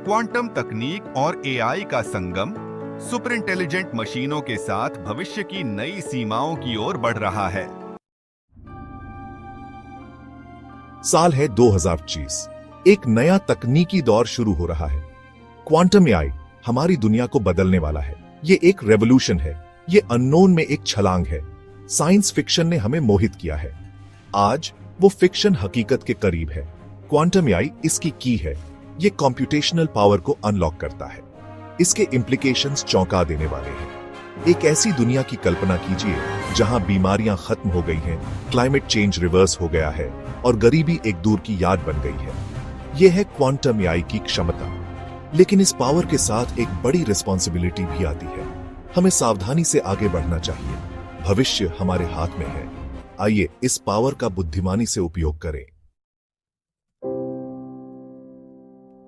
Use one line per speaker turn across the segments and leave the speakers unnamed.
Quantum तकनीक और AI का संगम सुपर इंटेलिजेंट मशीनों के साथ भविष्य की नई सीमाओं की ओर बढ़ रहा है।
साल है 2025। एक नया तकनीकी दौर शुरू हो रहा है। क्वांटम एआई हमारी दुनिया को बदलने वाला है। ये एक रेवोल्यूशन है। ये अननोन में एक छलांग है। साइंस फिक्शन ने हमें मोहित किया है। आज वो फिक्शन हकीकत के करीब है। क्वांटम एआई इसकी की है। ये कंप्यूटेशनल पावर को अनलॉक करता है। इसके इम्प्लीकेशंस चौंका देने वाले हैं। एक ऐसी दुनिया की कल्पना कीजिए जहां बीमारियां खत्म हो गई हैं, क्लाइमेट चेंज रिवर्स हो गया है और गरीबी एक दूर की याद बन गई है। यह है क्वांटम एआई की क्षमता। लेकिन इस पावर के साथ एक बड़ी रिस्पॉन्सिबिलिटी भी आती है। हमें सावधानी से आगे बढ़ना चाहिए। भविष्य हमारे हाथ में है। आइए इस पावर का बुद्धिमानी से उपयोग करें।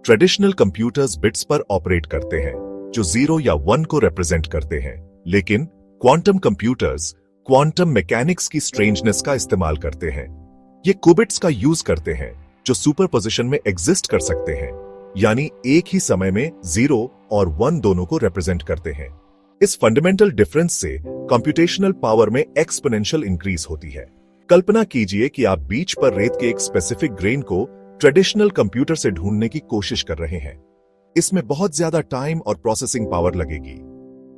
ट्रेडिशनल कंप्यूटर्स बिट्स पर ऑपरेट करते हैं जो 0 या 1 को रिप्रेजेंट करते हैं, लेकिन क्वांटम कंप्यूटर्स क्वांटम मैकेनिक्स की स्ट्रेंजनेस का इस्तेमाल करते हैं। ये कुबिट्स का यूज करते हैं जो सुपरपोजिशन में एग्जिस्ट कर सकते हैं, यानी एक ही समय में 0 और 1 दोनों को रिप्रेजेंट करते हैं। इस फंडामेंटल डिफरेंस से कंप्यूटेशनल पावर में एक्सपोनेंशियल इंक्रीज होती है। कल्पना कीजिए कि आप बीच पर रेत के एक स्पेसिफिक ग्रेन को ट्रेडिशनल कंप्यूटर से ढूंढने की कोशिश कर रहे हैं। इसमें बहुत ज्यादा टाइम और प्रोसेसिंग पावर लगेगी,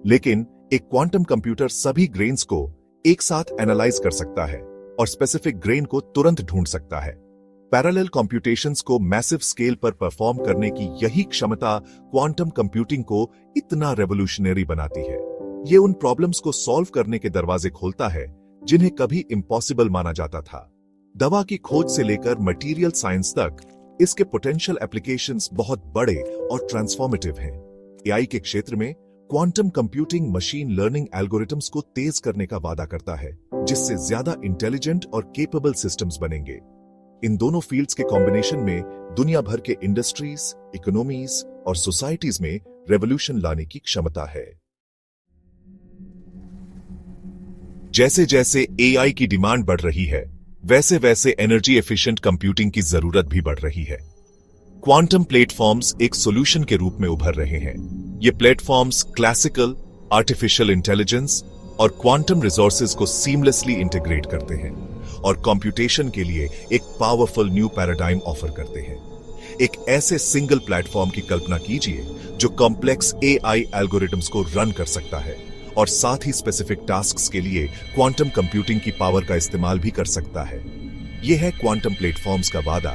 लेकिन एक क्वांटम कंप्यूटर सभी ग्रेन्स को एक साथ एनालाइज कर सकता है और स्पेसिफिक ग्रेन को तुरंत ढूंढ सकता है। पैरेलल कंप्यूटेशंस को मैसिव स्केल पर परफॉर्म करने की यही क्षमता क्वांटम कंप्यूटिंग को इतना रेवोल्यूशनरी बनाती है। ये उन प्रॉब्लम्स को सॉल्व करने के दरवाजे खोलता है जिन्हें कभी इम्पॉसिबल माना जाता था। दवा की खोज से लेकर मटेरियल साइंस तक इसके पोटेंशियल एप्लीकेशंस बहुत बड़े और ट्रांसफॉर्मेटिव हैं। एआई के क्षेत्र में quantum computing machine learning algorithms को तेज करने का वादा करता है, जिससे ज्यादा इंटेलिजेंट और केपेबल सिस्टम्स बनेंगे। इन दोनों फील्ड्स के कॉम्बिनेशन में दुनिया भर के इंडस्ट्रीज, इकोनॉमीज और सोसाइटीज में रेवोल्यूशन लाने की क्षमता है। जैसे जैसे एआई की डिमांड बढ़ रही है, वैसे वैसे एनर्जी एफिशिएंट कंप्यूटिंग की जरूरत भी बढ़ रही है। क्वांटम प्लेटफॉर्म्स एक सॉल्यूशन के रूप में उभर रहे हैं। ये प्लेटफॉर्म्स क्लासिकल, आर्टिफिशियल इंटेलिजेंस और क्वांटम रिसोर्सेज को सीमलेसली इंटीग्रेट करते हैं और कंप्यूटेशन के लिए एक पावरफुल न्यू पैराडाइम ऑफर करते हैं। एक ऐसे सिंगल प्लेटफॉर्म की कल्पना कीजिए जो कॉम्प्लेक्स एआई एल्गोरिथम्स को रन कर सकता है और साथ ही स्पेसिफिक टास्क्स के लिए क्वांटम कंप्यूटिंग की पावर का इस्तेमाल भी कर सकता है। यह है क्वांटम प्लेटफॉर्म्स का वादा,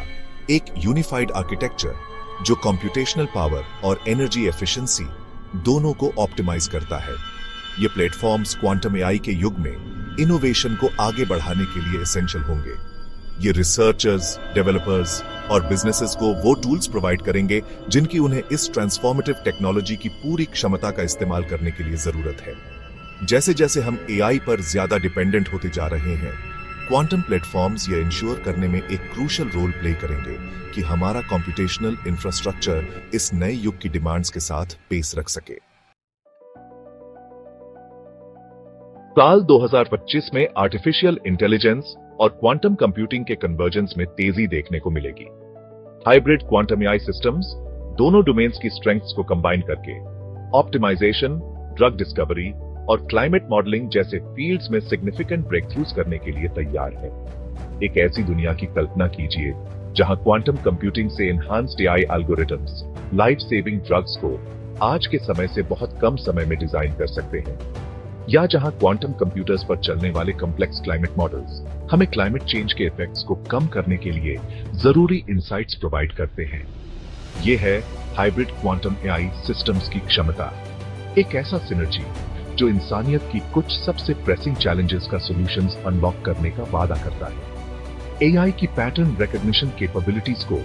एक यूनिफाइड आर्किटेक्चर जो कंप्यूटेशनल पावर और एनर्जी एफिशिएंसी दोनों को ऑप्टिमाइज करता है। ये प्लेटफॉर्म्स क्वांटम एआई के युग में इनोवेशन को आगे बढ़ाने के लिए एसेंशियल होंगे। ये रिसर्चर्स, डेवलपर्स और बिजनेसेस को वो टूल्स प्रोवाइड करेंगे जिनकी उन्हें इस ट्रांसफॉर्मेटिव टेक्नोलॉजी की पूरी क्षमता का इस्तेमाल करने के लिए जरूरत है। जैसे जैसे हम एआई पर ज्यादा डिपेंडेंट होते जा रहे हैं, क्वांटम प्लेटफॉर्म्स ये इंश्योर करने में एक क्रूशियल रोल प्ले करेंगे कि हमारा कंप्यूटेशनल इंफ्रास्ट्रक्चर इस नए युग की डिमांड्स के साथ पेस रख सके। साल 2025 में आर्टिफिशियल इंटेलिजेंस और क्वांटम कंप्यूटिंग के कन्वर्जेंस में तेजी देखने को मिलेगी। हाइब्रिड क्वांटम एआई सिस्टम्स दोनों डोमेन्स की स्ट्रेंथ्स को कंबाइन करके ऑप्टिमाइजेशन, ड्रग डिस्कवरी और क्लाइमेट मॉडलिंग जैसे फील्ड्स में सिग्निफिकेंट ब्रेकथ्रूज करने के लिए तैयार है। एक ऐसी दुनिया की कल्पना कीजिए जहां क्वांटम कंप्यूटिंग से enhanced AI algorithms life saving drugs को आज के समय से बहुत कम समय में डिजाइन कर सकते हैं, या जहां क्वांटम कंप्यूटर्स पर चलने वाले कॉम्प्लेक्स क्लाइमेट मॉडल्स हमें क्लाइमेट चेंज के इफेक्ट्स को कम करने के लिए जरूरी इंसाइट्स प्रोवाइड करते हैं। यह है हाइब्रिड क्वांटम एआई सिस्टम्स की क्षमता, एक ऐसा सिनर्जी जो इंसानियत की कुछ सबसे प्रेसिंग चैलेंजेस का सॉल्यूशंस अनलॉक करने का वादा करता है। एआई की पैटर्न रिकॉग्निशन कैपेबिलिटीज को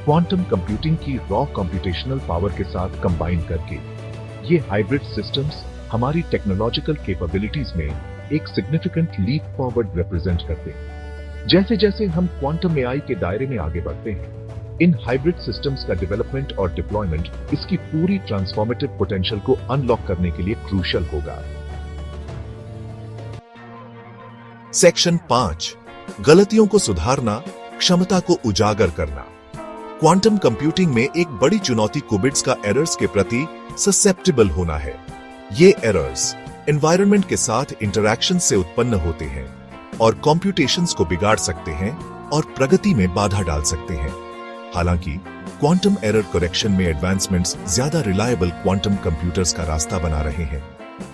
क्वांटम कंप्यूटिंग की रॉ कंप्यूटेशनल पावर के साथ कंबाइन करके ये हाइब्रिड सिस्टम्स हमारी टेक्नोलॉजिकल कैपेबिलिटीज में एक सिग्निफिकेंट लीप फॉरवर्ड रिप्रेजेंट करते हैं। जैसे जैसे हम क्वांटम एआई के दायरे में आगे बढ़ते हैं, इन हाइब्रिड सिस्टम्स का डेवलपमेंट और डिप्लॉयमेंट इसकी पूरी ट्रांसफॉर्मेटिव पोटेंशियल को अनलॉक करने के लिए क्रूशियल होगा। सेक्शन 5, गलतियों को सुधारना, क्षमता को उजागर करना। क्वांटम कंप्यूटिंग में एक बड़ी चुनौती क्यूबिट्स का एरर्स के प्रति ससेप्टेबल होना है। ये एरर्स एनवायरनमेंट के साथ इंटरैक्शन से उत्पन्न होते हैं और कंप्यूटेशंस को बिगाड़ सकते हैं और प्रगति में बाधा डाल सकते हैं। हालांकि क्वांटम एरर करेक्शन में एडवांसमेंट्स ज्यादा रिलायबल क्वांटम कंप्यूटर्स का रास्ता बना रहे हैं।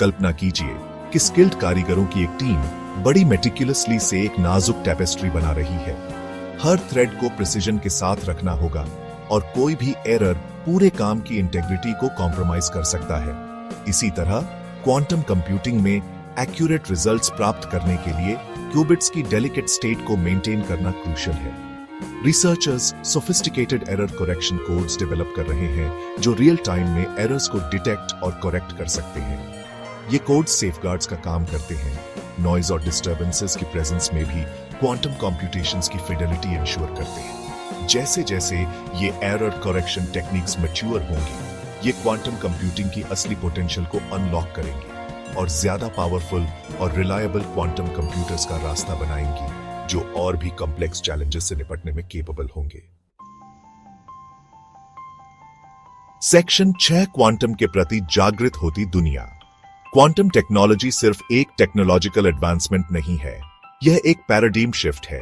कल्पना कीजिए कि स्किल्ड कारीगरों की एक टीम बड़ी मेटिकुलसली से एक नाजुक टेपेस्ट्री बना रही है। हर थ्रेड को प्रिसिजन के साथ रखना होगा और कोई भी एरर पूरे काम की इंटेग्रिटी को कॉम्प्रोमाइज कर सकता है। इसी तरह क्वांटम कंप्यूटिंग में एक्यूरेट रिजल्ट्स प्राप्त करने के लिए क्यूबिट्स की डेलिकेट स्टेट को मेंटेन करना क्रूशियल है। Researchers sophisticated error correction codes develop कर रहे हैं जो रियल टाइम में एरर्स को डिटेक्ट और करेक्ट कर सकते हैं। ये कोड्स सेफगार्ड्स का काम करते हैं। नॉइज और डिस्टर्बेंसेस की प्रेजेंस में भी क्वांटम कंप्यूटेशंस की फिडेलिटी इंश्योर करते हैं। जैसे जैसे ये एरर करेक्शन टेक्निक्स मैच्योर होंगी, ये क्वांटम कंप्यूटिंग की असली पोटेंशियल को अनलॉक करेंगी और ज्यादा पावरफुल और रिलायबल क्वांटम कंप्यूटर्स का रास्ता बनाएंगी जो और भी कॉम्प्लेक्स चैलेंजेस से निपटने में केपेबल होंगे। सेक्शन 6 क्वांटम के प्रति जागृत होती दुनिया। क्वांटम टेक्नोलॉजी सिर्फ एक टेक्नोलॉजिकल एडवांसमेंट नहीं है, यह एक पैराडाइम शिफ्ट है।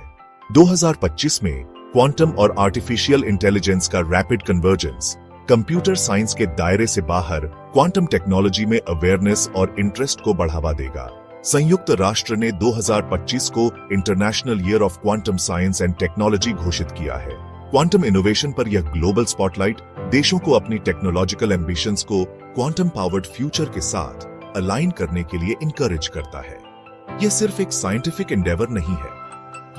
2025 में क्वांटम और आर्टिफिशियल इंटेलिजेंस का रैपिड कन्वर्जेंस कंप्यूटर साइंस के दायरे से बाहर क्वांटम टेक्नोलॉजी में अवेयरनेस और इंटरेस्ट को बढ़ावा देगा। संयुक्त राष्ट्र ने 2025 को international year of quantum science and technology घोषित किया है। क्वांटम इनोवेशन पर यह ग्लोबल स्पॉटलाइट देशों को अपनी टेक्नोलॉजिकल एम्बिशंस को क्वांटम पावर्ड फ्यूचर के साथ अलाइन करने के लिए इनकरेज करता है। यह सिर्फ एक साइंटिफिक एंडेवर नहीं है,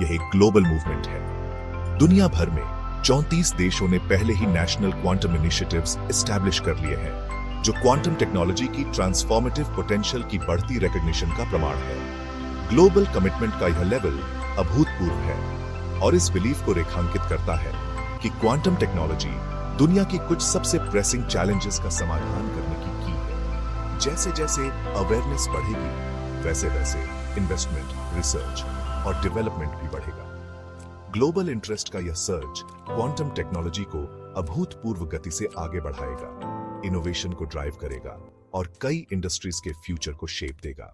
यह एक ग्लोबल मूवमेंट है। दुनिया भर में 34 देशों ने पहले ही नेशनल क्वांटम इनिशिएटिव्स एस्टैब्लिश कर लिए हैं, जो क्वांटम टेक्नोलॉजी की ट्रांसफॉर्मेटिव पोटेंशियल की बढ़ती रिकॉग्निशन का प्रमाण है। ग्लोबल कमिटमेंट का यह लेवल अभूतपूर्व है और इस बिलीफ को रेखांकित करता है कि क्वांटम टेक्नोलॉजी दुनिया की कुछ सबसे प्रेसिंग चैलेंजेस का समाधान करने की की है। जैसे जैसे अवेयरनेस बढ़ेगी, वैसे वैसे इन्वेस्टमेंट, रिसर्च और डेवलपमेंट भी बढ़ेगा। ग्लोबल इंटरेस्ट का यह सर्ज क्वांटम टेक्नोलॉजी को अभूतपूर्व गति से आगे बढ़ाएगा, इनोवेशन को ड्राइव करेगा और कई इंडस्ट्रीज के फ्यूचर को शेप देगा।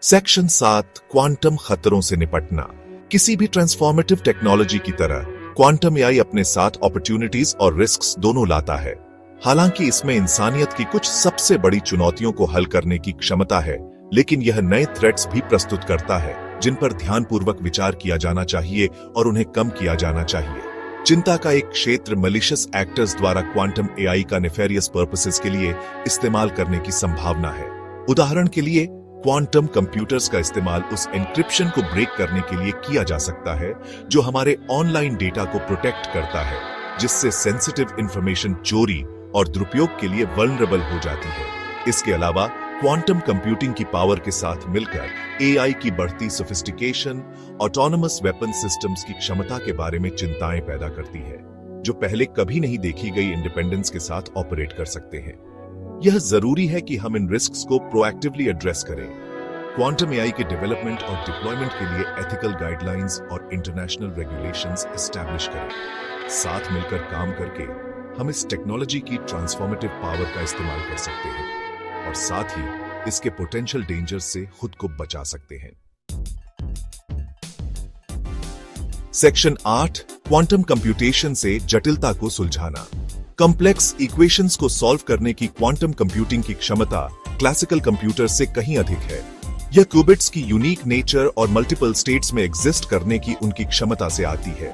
सेक्शन 7 क्वांटम खतरों से निपटना। किसी भी ट्रांसफॉर्मेटिव टेक्नोलॉजी की तरह क्वांटम एआई अपने साथ अपॉर्चुनिटीज और रिस्क्स दोनों लाता है। हालांकि इसमें इंसानियत की कुछ सबसे बड़ी चुनौतियों को हल करने की क्षमता है, लेकिन यह नए थ्रेट्स भी प्रस्तुत करता है जिन पर ध्यानपूर्वक विचार किया जाना चाहिए और उन्हें कम किया जाना चाहिए। चिंता का एक क्षेत्र मलिशियस एक्टर्स द्वारा क्वांटम एआई का नेफेरियस पर्पसेस के लिए इस्तेमाल करने की संभावना है। उदाहरण के लिए क्वांटम कंप्यूटर्स का इस्तेमाल उस एन्क्रिप्शन को ब्रेक करने के लिए किया जा सकता है जो हमारे ऑनलाइन डेटा को प्रोटेक्ट करता है, जिससे सेंसिटिव इंफॉर्मेशन चोरी और दुरुपयोग के लिए वल्नरेबल हो जाती है। इसके अलावा क्वांटम कंप्यूटिंग की पावर के साथ मिलकर एआई की बढ़ती सोफिस्टिकेशन ऑटोनोमस वेपन सिस्टम्स की क्षमता के बारे में चिंताएं पैदा करती है, जो पहले कभी नहीं देखी गई इंडिपेंडेंस के साथ ऑपरेट कर सकते हैं। यह जरूरी है कि हम इन रिस्क्स को प्रोएक्टिवली एड्रेस करें। क्वांटम एआई के डेवलपमेंट और डिप्लॉयमेंट के लिए एथिकल गाइडलाइंस और इंटरनेशनल रेगुलेशंस एस्टैब्लिश करें। साथ मिलकर काम करके हम इस टेक्नोलॉजी की ट्रांसफॉर्मेटिव पावर का इस्तेमाल कर सकते हैं और साथ ही इसके पोटेंशियल डेंजर से खुद को बचा सकते हैं। सेक्शन 8 क्वांटम कंप्यूटेशन से जटिलता को सुलझाना। कॉम्प्लेक्स इक्वेशंस को सॉल्व करने की क्वांटम कंप्यूटिंग की क्षमता क्लासिकल कंप्यूटर से कहीं अधिक है। यह क्यूबिट्स की यूनिक नेचर और मल्टीपल स्टेट्स में एग्जिस्ट करने की उनकी क्षमता से आती है।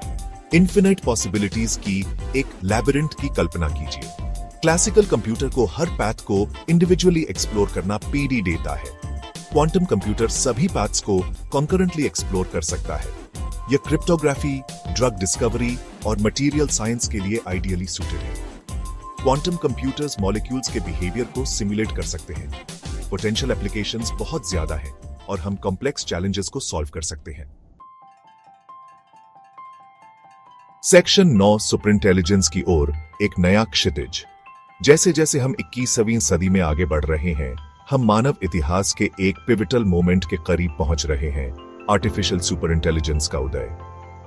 इन्फिनिट पॉसिबिलिटीज की एक लैबिरिंथ की कल्पना कीजिए। क्लासिकल कंप्यूटर को हर पैथ को इंडिविजुअली एक्सप्लोर करना पीडी देता है। क्वांटम कंप्यूटर सभी पैथ्स को कॉन्करेंटली एक्सप्लोर कर सकता है। यह क्रिप्टोग्राफी, ड्रग डिस्कवरी और मटेरियल साइंस के लिए आइडियली सूटेड है। क्वांटम कंप्यूटर्स मॉलिक्यूल्स के बिहेवियर को सिमुलेट कर सकते हैं। पोटेंशियल एप्लीकेशंस बहुत ज्यादा हैं और हम कॉम्प्लेक्स चैलेंजेस को सॉल्व कर सकते हैं। सेक्शन 9 सुपर इंटेलिजेंस की ओर एक नया क्षितिज। जैसे जैसे हम 21वीं सदी में आगे बढ़ रहे हैं, हम मानव इतिहास के एक पिवटल मोमेंट के करीब पहुंच रहे हैं, आर्टिफिशियल सुपर इंटेलिजेंस का उदय।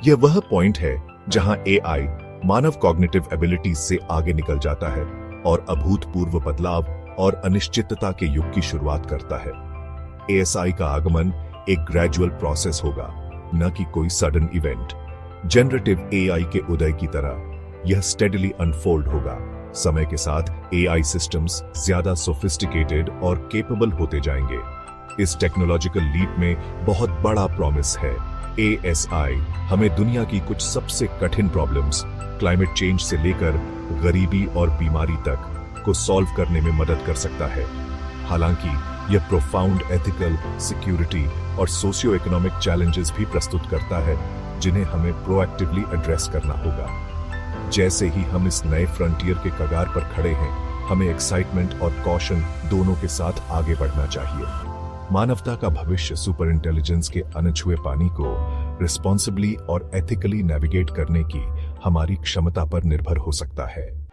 यह वह पॉइंट है जहां एआई मानव कॉग्निटिव एबिलिटीज से आगे निकल जाता है और अभूतपूर्व बदलाव और अनिश्चितता के युग की शुरुआत करता है। एएसआई का आगमन एक ग्रेजुअल प्रोसेस होगा, न कि कोई सडन इवेंट। जनरेटिव एआई के उदय की तरह यह स्टेडली अनफोल्ड होगा। समय के साथ एआई सिस्टम्स ज्यादा सोफिस्टिकेटेड और केपेबल होते जाएंगे। इस टेक्नोलॉजिकल लीप में बहुत बड़ा प्रॉमिस है। एएसआई हमें दुनिया की कुछ सबसे कठिन प्रॉब्लम्स, क्लाइमेट चेंज से लेकर गरीबी और बीमारी तक को सॉल्व करने में मदद कर सकता है। हालांकि यह प्रोफाउंड एथिकल, सिक्योरिटी और सोशियो इकोनॉमिक चैलेंजेस भी प्रस्तुत करता है, जिन्हें हमें प्रोएक्टिवली एड्रेस करना होगा। जैसे ही हम इस नए फ्रंटियर के कगार पर खड़े हैं, हमें एक्साइटमेंट और कॉशन दोनों के साथ आगे बढ़ना चाहिए। मानवता का भविष्य सुपर इंटेलिजेंस के अनछुए पानी को रिस्पॉन्सिबली और एथिकली नेविगेट करने की हमारी क्षमता पर निर्भर हो सकता है।